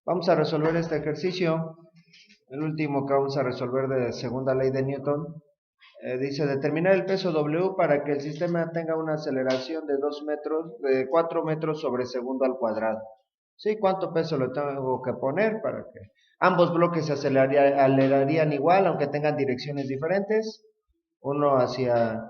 Vamos a resolver este ejercicio, el último que vamos a resolver de segunda ley de Newton. Dice determinar el peso W para que el sistema tenga una aceleración de 2 metros, de 4 metros sobre segundo al cuadrado. ¿Sí? ¿Cuánto peso le tengo que poner para que ambos bloques se acelerarían igual, aunque tengan direcciones diferentes? Uno hacia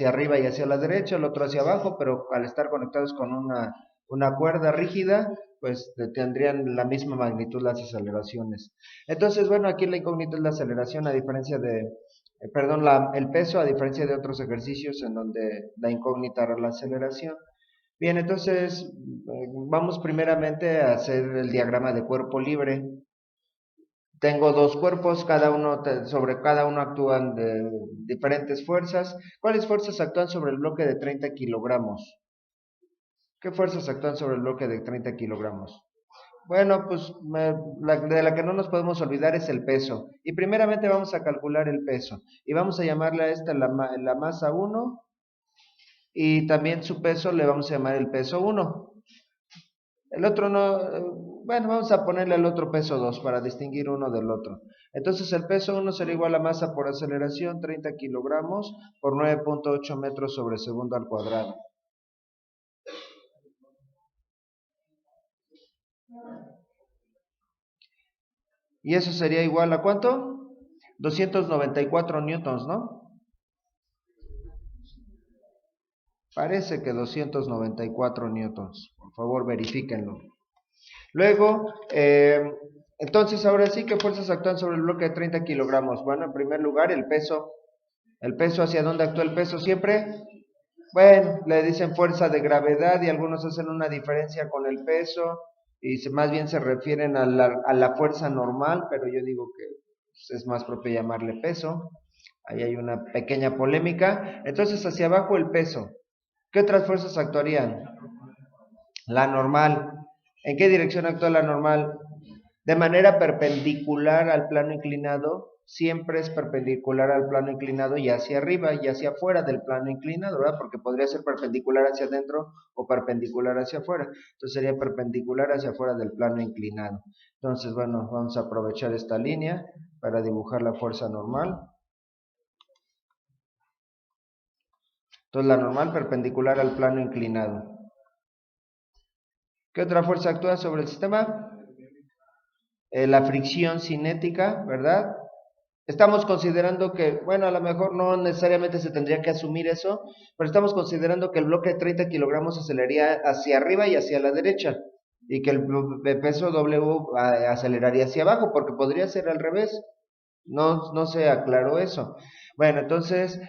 arriba y hacia la derecha, el otro hacia abajo, pero al estar conectados con una cuerda rígida, pues tendrían la misma magnitud las aceleraciones. Entonces, bueno, aquí la incógnita es la aceleración a diferencia de, perdón, el peso a diferencia de otros ejercicios en donde la incógnita era la aceleración. Bien, entonces vamos primeramente a hacer el diagrama de cuerpo libre. Tengo dos cuerpos, sobre cada uno actúan de diferentes fuerzas. ¿Cuáles fuerzas actúan sobre el bloque de 30 kilogramos? ¿Qué fuerzas actúan sobre el bloque de 30 kilogramos? Bueno, pues de la que no nos podemos olvidar es el peso. Y primeramente vamos a calcular el peso. Y vamos a llamarle a esta la masa 1. Y también su peso le vamos a llamar el peso 1. El otro no, bueno, vamos a ponerle el otro peso 2 para distinguir uno del otro. Entonces el peso 1 será igual a masa por aceleración, 30 kilogramos por 9.8 metros sobre segundo al cuadrado. ¿Y eso sería igual a cuánto? 294 newtons, ¿no? Parece que 294 newtons. Por favor, verifíquenlo. Luego, entonces ahora sí, ¿qué fuerzas actúan sobre el bloque de 30 kilogramos? Bueno, en primer lugar, el peso. ¿El peso hacia dónde actúa el peso siempre? Bueno, le dicen fuerza de gravedad y algunos hacen una diferencia con el peso y más bien se refieren a la fuerza normal, pero yo digo que es más propio llamarle peso. Ahí hay una pequeña polémica. Entonces, hacia abajo el peso. ¿Qué otras fuerzas actuarían? La normal. ¿En qué dirección actúa la normal? De manera perpendicular al plano inclinado, siempre es perpendicular al plano inclinado y hacia arriba y hacia afuera del plano inclinado, ¿verdad? Porque podría ser perpendicular hacia adentro o perpendicular hacia afuera. Entonces sería perpendicular hacia afuera del plano inclinado. Entonces, bueno, vamos a aprovechar esta línea para dibujar la fuerza normal. Entonces la normal perpendicular al plano inclinado. ¿Qué otra fuerza actúa sobre el sistema? La fricción cinética, ¿verdad? Estamos considerando que, bueno, a lo mejor no necesariamente se tendría que asumir eso, pero estamos considerando que el bloque de 30 kilogramos aceleraría hacia arriba y hacia la derecha, y que el peso W aceleraría hacia abajo, porque podría ser al revés. No se aclaró eso. Bueno, entonces,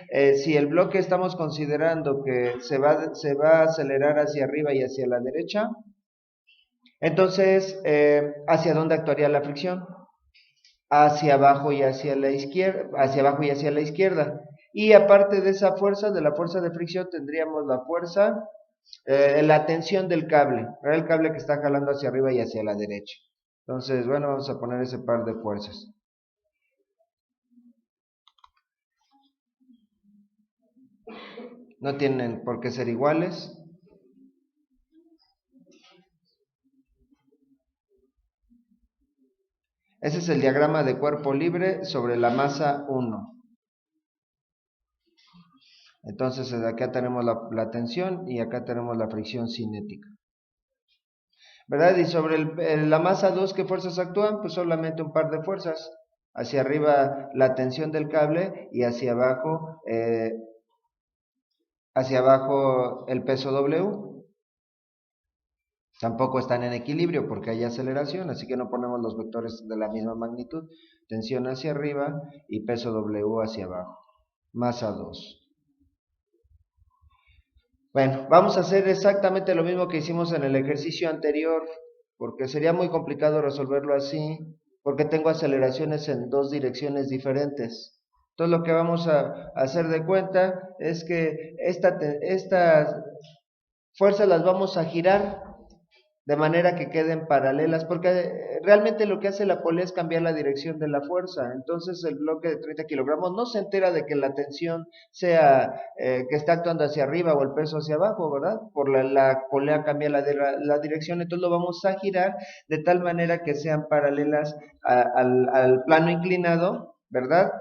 si el bloque estamos considerando que se va a acelerar hacia arriba y hacia la derecha, entonces, ¿hacia dónde actuaría la fricción? Hacia abajo y hacia la izquierda, hacia abajo y hacia la izquierda. Y aparte de esa fuerza, de la fuerza de fricción, tendríamos la fuerza, la tensión del cable, ¿verdad? El cable que está jalando hacia arriba y hacia la derecha. Entonces, bueno, vamos a poner ese par de fuerzas. No tienen por qué ser iguales. Ese es el diagrama de cuerpo libre sobre la masa 1. Entonces, acá tenemos la tensión y acá tenemos la fricción cinética. ¿Verdad? Y sobre la masa 2, ¿qué fuerzas actúan? Pues solamente un par de fuerzas. Hacia arriba la tensión del cable y hacia abajo el peso W. Tampoco están en equilibrio porque hay aceleración, así que no ponemos los vectores de la misma magnitud. Tensión hacia arriba y peso W hacia abajo. Masa 2. Bueno, vamos a hacer exactamente lo mismo que hicimos en el ejercicio anterior, porque sería muy complicado resolverlo así, porque tengo aceleraciones en dos direcciones diferentes. Entonces lo que vamos a hacer de cuenta es que estas fuerzas las vamos a girar de manera que queden paralelas, porque realmente lo que hace la polea es cambiar la dirección de la fuerza. Entonces el bloque de 30 kilogramos no se entera de que la tensión sea que está actuando hacia arriba o el peso hacia abajo, ¿verdad? Por la polea cambia la dirección, entonces lo vamos a girar de tal manera que sean paralelas al plano inclinado, ¿verdad?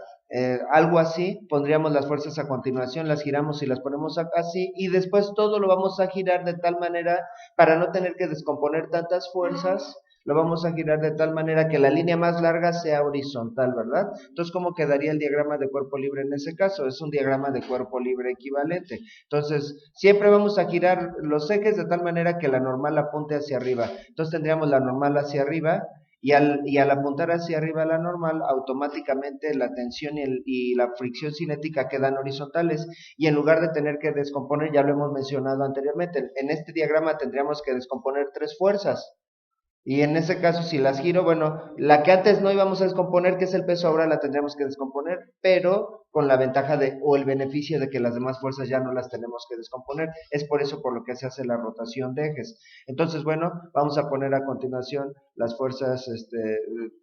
Algo así, pondríamos las fuerzas a continuación, las giramos y las ponemos así, y después todo lo vamos a girar de tal manera, para no tener que descomponer tantas fuerzas, lo vamos a girar de tal manera que la línea más larga sea horizontal, ¿verdad? Entonces, ¿cómo quedaría el diagrama de cuerpo libre en ese caso? Es un diagrama de cuerpo libre equivalente. Entonces, siempre vamos a girar los ejes de tal manera que la normal apunte hacia arriba. Entonces, tendríamos la normal hacia arriba, y al apuntar hacia arriba la normal, automáticamente la tensión y la fricción cinética quedan horizontales, y en lugar de tener que descomponer, ya lo hemos mencionado anteriormente, en este diagrama tendríamos que descomponer tres fuerzas. Y en ese caso, si las giro, bueno, la que antes no íbamos a descomponer, que es el peso, ahora la tendríamos que descomponer, pero con la ventaja o el beneficio de que las demás fuerzas ya no las tenemos que descomponer. Es por eso por lo que se hace la rotación de ejes. Entonces, bueno, vamos a poner a continuación las fuerzas,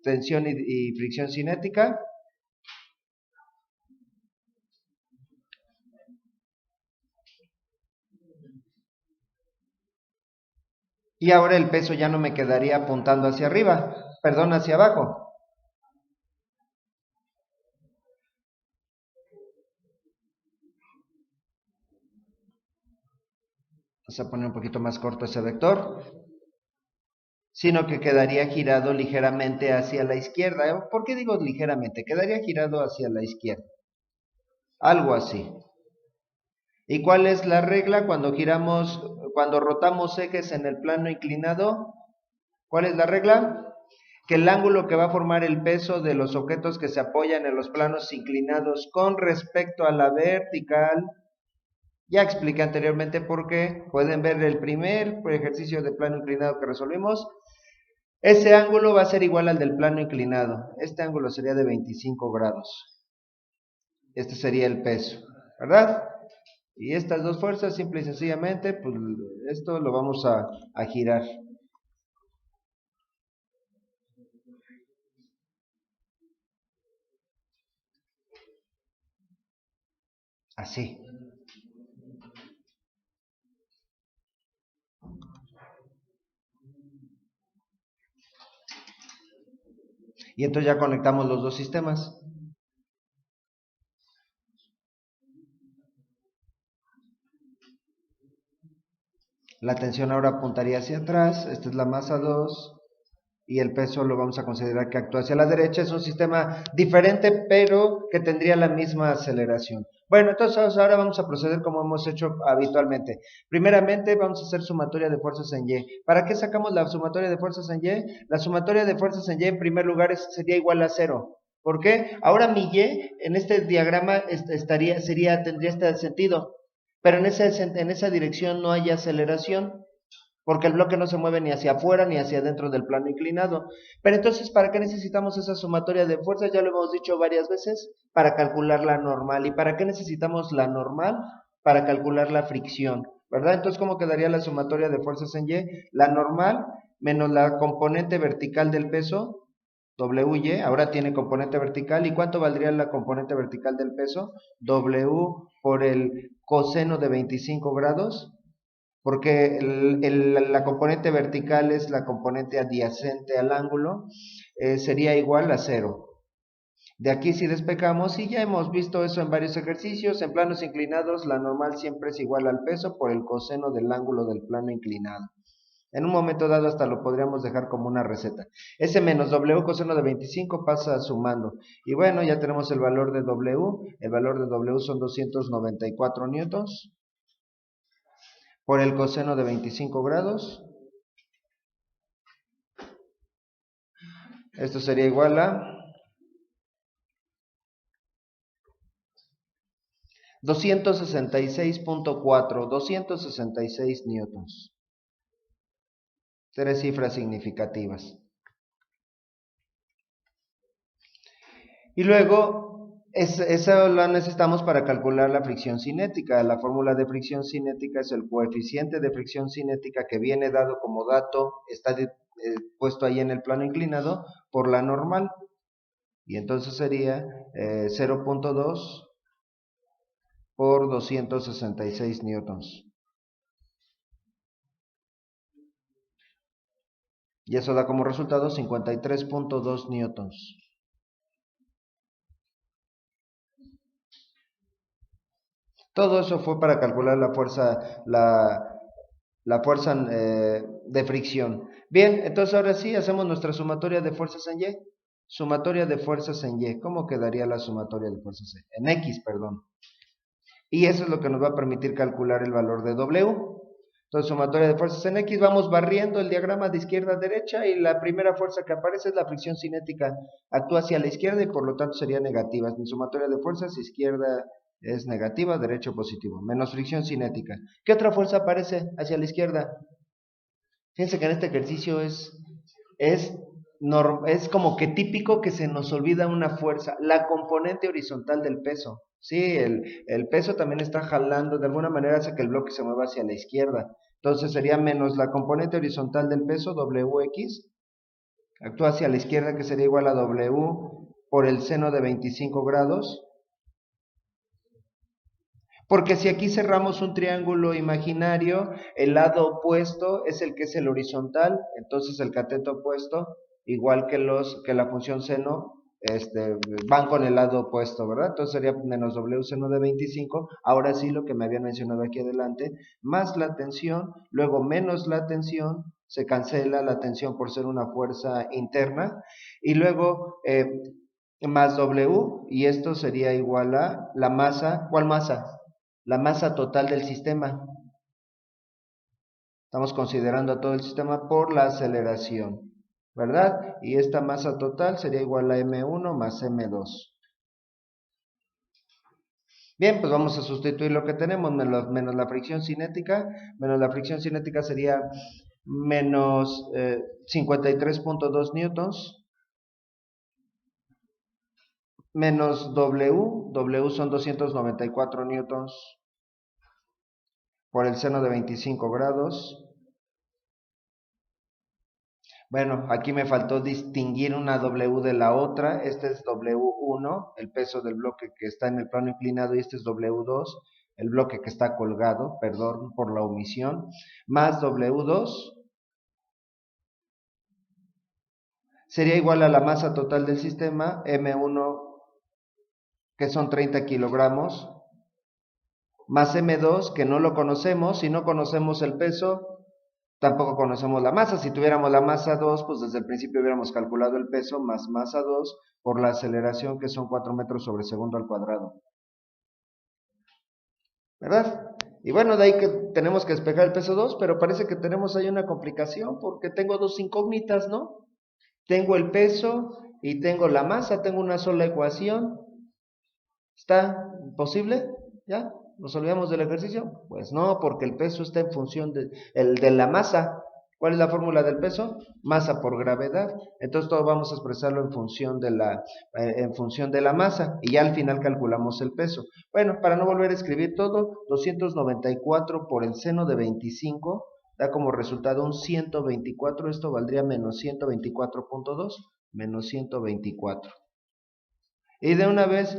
tensión y fricción cinética. Y ahora el peso ya no me quedaría apuntando hacia arriba, perdón, hacia abajo. Vamos a poner un poquito más corto ese vector, sino que quedaría girado ligeramente hacia la izquierda. ¿Por qué digo ligeramente? Quedaría girado hacia la izquierda. Algo así. ¿Y cuál es la regla cuando giramos, cuando rotamos ejes en el plano inclinado? ¿Cuál es la regla? Que el ángulo que va a formar el peso de los objetos que se apoyan en los planos inclinados con respecto a la vertical, ya expliqué anteriormente por qué, pueden ver el primer ejercicio de plano inclinado que resolvimos. Ese ángulo va a ser igual al del plano inclinado. Este ángulo sería de 25 grados. Este sería el peso, ¿verdad? Y estas dos fuerzas, simple y sencillamente, pues esto lo vamos a girar. Así. Y entonces ya conectamos los dos sistemas. La tensión ahora apuntaría hacia atrás, esta es la masa 2, y el peso lo vamos a considerar que actúa hacia la derecha. Es un sistema diferente, pero que tendría la misma aceleración. Bueno, entonces ahora vamos a proceder como hemos hecho habitualmente. Primeramente vamos a hacer sumatoria de fuerzas en Y. ¿Para qué sacamos la sumatoria de fuerzas en Y? La sumatoria de fuerzas en Y en primer lugar sería igual a 0. ¿Por qué? Ahora mi Y en este diagrama tendría este sentido, pero en esa dirección no hay aceleración, porque el bloque no se mueve ni hacia afuera ni hacia adentro del plano inclinado. Pero entonces, ¿para qué necesitamos esa sumatoria de fuerzas? Ya lo hemos dicho varias veces, para calcular la normal. ¿Y para qué necesitamos la normal? Para calcular la fricción, ¿verdad? Entonces, ¿cómo quedaría la sumatoria de fuerzas en Y? La normal menos la componente vertical del peso, WY, ahora tiene componente vertical. ¿Y cuánto valdría la componente vertical del peso? W por el coseno de 25 grados, porque la componente vertical es la componente adyacente al ángulo, sería igual a 0. De aquí si despejamos, y ya hemos visto eso en varios ejercicios, en planos inclinados la normal siempre es igual al peso por el coseno del ángulo del plano inclinado. En un momento dado hasta lo podríamos dejar como una receta. Ese menos W coseno de 25 pasa sumando. Y bueno, ya tenemos el valor de W. El valor de W son 294 newtons por el coseno de 25 grados. Esto sería igual a 266.4, 266 newtons. Tres cifras significativas. Y luego Eso lo necesitamos para calcular la fricción cinética. La fórmula de fricción cinética es el coeficiente de fricción cinética que viene dado como dato, está puesto ahí en el plano inclinado, por la normal. Y entonces sería 0.2 por 266 newtons. Y eso da como resultado 53.2 newtons. Todo eso fue para calcular la fuerza de fricción. Bien, entonces ahora sí hacemos nuestra sumatoria de fuerzas en Y. Sumatoria de fuerzas en Y. ¿Cómo quedaría la sumatoria de fuerzas en X, perdón? Y eso es lo que nos va a permitir calcular el valor de W. Entonces, sumatoria de fuerzas en X, vamos barriendo el diagrama de izquierda a derecha y la primera fuerza que aparece es la fricción cinética. Actúa hacia la izquierda y por lo tanto sería negativa. Mi sumatoria de fuerzas, izquierda es negativa, derecho positivo. Menos fricción cinética. ¿Qué otra fuerza aparece hacia la izquierda? Fíjense que en este ejercicio es, es como que típico que se nos olvida una fuerza, la componente horizontal del peso. Sí, el peso también está jalando, de alguna manera hace que el bloque se mueva hacia la izquierda. Entonces sería menos la componente horizontal del peso, WX, actúa hacia la izquierda, que sería igual a W por el seno de 25 grados. Porque si aquí cerramos un triángulo imaginario, el lado opuesto es el que es el horizontal, entonces el cateto opuesto, igual que la función seno, van con el lado opuesto, ¿verdad? Entonces sería menos W seno de 25, ahora sí lo que me habían mencionado aquí adelante, más la tensión, luego menos la tensión, se cancela la tensión por ser una fuerza interna, y luego más W, y esto sería igual a la masa, ¿cuál masa? La masa total del sistema. Estamos considerando a todo el sistema por la aceleración, ¿verdad? Y esta masa total sería igual a M1 más M2. Bien, pues vamos a sustituir lo que tenemos, menos la fricción cinética, menos la fricción cinética sería menos 53.2 newtons, menos W son 294 newtons por el seno de 25 grados. Bueno, aquí me faltó distinguir una W de la otra. Este es W1, el peso del bloque que está en el plano inclinado, y este es W2, el bloque que está colgado, perdón por la omisión, más W2 sería igual a la masa total del sistema, M1, que son 30 kilogramos, más M2, que no lo conocemos. Si no conocemos el peso, tampoco conocemos la masa. Si tuviéramos la masa 2, pues desde el principio hubiéramos calculado el peso más masa 2 por la aceleración, que son 4 metros sobre segundo al cuadrado. ¿Verdad? Y bueno, de ahí que tenemos que despejar el peso 2, pero parece que tenemos ahí una complicación porque tengo dos incógnitas, ¿no? Tengo el peso y tengo la masa, tengo una sola ecuación. ¿Está posible? ¿Ya? ¿Nos olvidamos del ejercicio? Pues no, porque el peso está en función de la masa. ¿Cuál es la fórmula del peso? Masa por gravedad. Entonces todo vamos a expresarlo en función de la masa, y ya al final calculamos el peso. Bueno, para no volver a escribir todo, 294 por el seno de 25 da como resultado un 124. Esto valdría menos 124.2, menos 124. Y de una vez,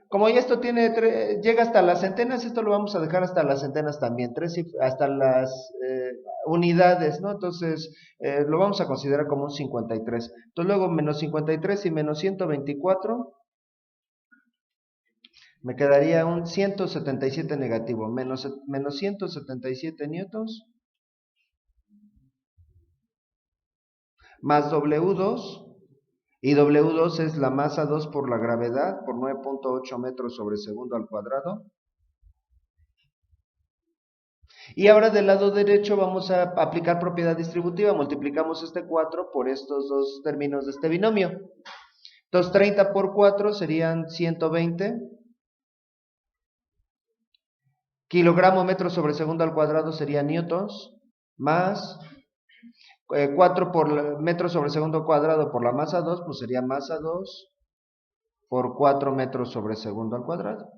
como ya esto llega hasta las centenas, esto lo vamos a dejar hasta las centenas también, hasta las unidades, ¿no? Entonces, lo vamos a considerar como un 53. Entonces, luego menos 53 y menos 124, me quedaría un 177 negativo, menos 177 newtons, más W2, y W2 es la masa 2 por la gravedad, por 9.8 metros sobre segundo al cuadrado. Y ahora del lado derecho vamos a aplicar propiedad distributiva. Multiplicamos este 4 por estos dos términos de este binomio. Entonces 30 por 4 serían 120. Kilogramo metro sobre segundo al cuadrado sería newtons, más 4 por metro sobre segundo al cuadrado por la masa 2, pues sería masa 2, por 4 metros sobre segundo al cuadrado.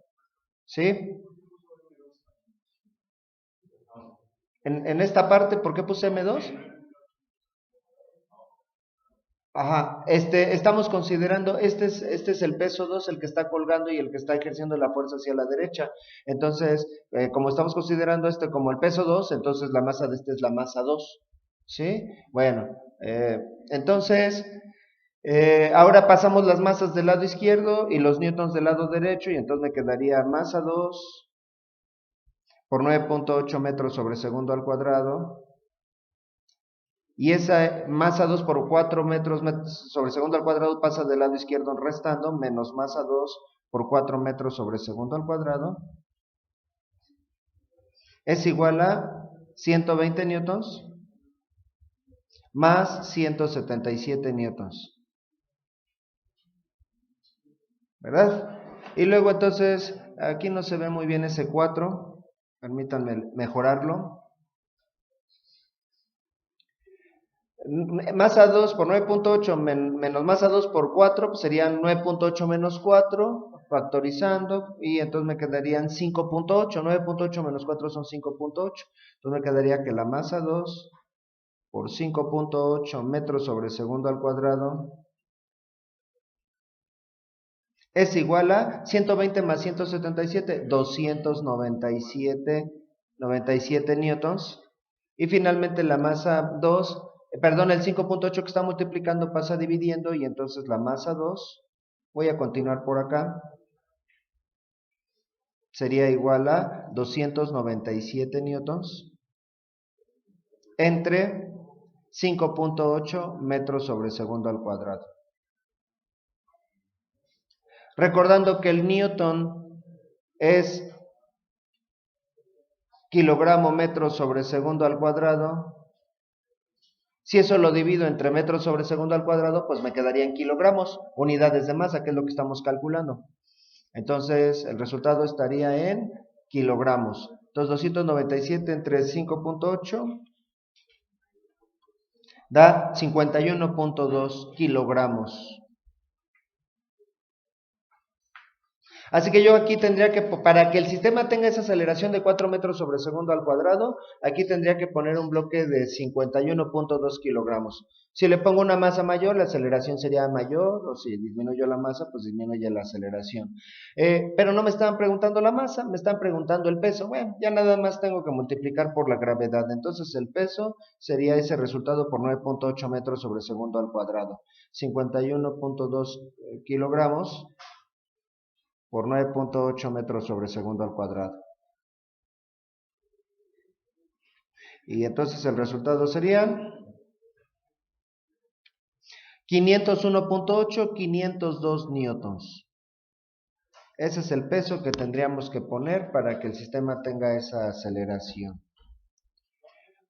¿Sí? En esta parte, ¿por qué puse M2? Ajá, estamos considerando, este es el peso 2, el que está colgando y el que está ejerciendo la fuerza hacia la derecha. Entonces, como estamos considerando este como el peso 2, entonces la masa de este es la masa 2. ¿Sí? Bueno, entonces, ahora pasamos las masas del lado izquierdo y los newtons del lado derecho, y entonces me quedaría masa 2 por 9.8 metros sobre segundo al cuadrado. Y esa masa 2 por 4 metros sobre segundo al cuadrado pasa del lado izquierdo restando, menos masa 2 por 4 metros sobre segundo al cuadrado, es igual a 120 newtons más 177 newtons. ¿Verdad? Y luego entonces, aquí no se ve muy bien ese 4, permítanme mejorarlo. Masa 2 por 9.8 menos masa 2 por 4, pues serían 9.8 menos 4, factorizando, y entonces me quedarían 5.8. 9.8 menos 4 son 5.8. Entonces me quedaría que la masa 2 por 5.8 metros sobre segundo al cuadrado es igual a 120 más 177, 297 newtons. Y finalmente la masa 2, perdón, el 5.8 que está multiplicando pasa dividiendo, y entonces la masa 2, voy a continuar por acá, sería igual a 297 newtons entre 5.8 metros sobre segundo al cuadrado. Recordando que el newton es kilogramo metro sobre segundo al cuadrado. Si eso lo divido entre metros sobre segundo al cuadrado, pues me quedaría en kilogramos, unidades de masa, que es lo que estamos calculando. Entonces, el resultado estaría en kilogramos. Entonces, 297 entre 5.8 da 51.2 kilogramos. Así que yo aquí tendría que, para que el sistema tenga esa aceleración de 4 metros sobre segundo al cuadrado, aquí tendría que poner un bloque de 51.2 kilogramos. Si le pongo una masa mayor, la aceleración sería mayor, o si disminuyo la masa, pues disminuye la aceleración. Pero no me estaban preguntando la masa, me están preguntando el peso. Bueno, ya nada más tengo que multiplicar por la gravedad. Entonces el peso sería ese resultado por 9.8 metros sobre segundo al cuadrado. 51.2 kilogramos por 9.8 metros sobre segundo al cuadrado. Y entonces el resultado sería 501.8, 502 newtons. Ese es el peso que tendríamos que poner para que el sistema tenga esa aceleración.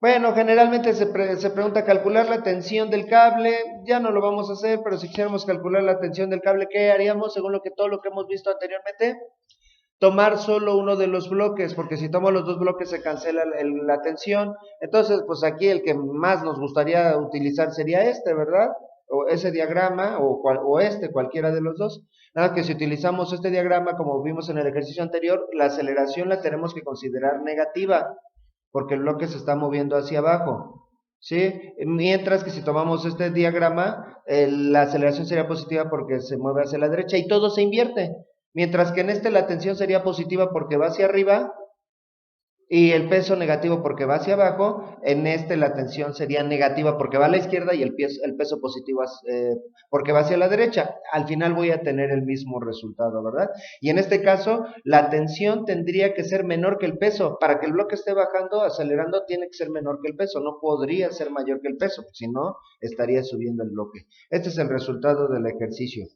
Bueno, generalmente se pregunta calcular la tensión del cable. Ya no lo vamos a hacer, pero si quisiéramos calcular la tensión del cable, ¿qué haríamos según todo lo que hemos visto anteriormente? Tomar solo uno de los bloques, porque si tomo los dos bloques se cancela la tensión. Entonces, pues aquí el que más nos gustaría utilizar sería este, ¿verdad? O ese diagrama, cualquiera de los dos. Nada que si utilizamos este diagrama, como vimos en el ejercicio anterior, la aceleración la tenemos que considerar negativa, porque el bloque se está moviendo hacia abajo. ¿Sí? Mientras que si tomamos este diagrama, la aceleración sería positiva porque se mueve hacia la derecha y todo se invierte. Mientras que en este la tensión sería positiva porque va hacia arriba y el peso negativo porque va hacia abajo. En este la tensión sería negativa porque va a la izquierda y el peso positivo porque va hacia la derecha. Al final voy a tener el mismo resultado, ¿verdad? Y en este caso la tensión tendría que ser menor que el peso. Para que el bloque esté bajando, acelerando, tiene que ser menor que el peso. No podría ser mayor que el peso, si no estaría subiendo el bloque. Este es el resultado del ejercicio.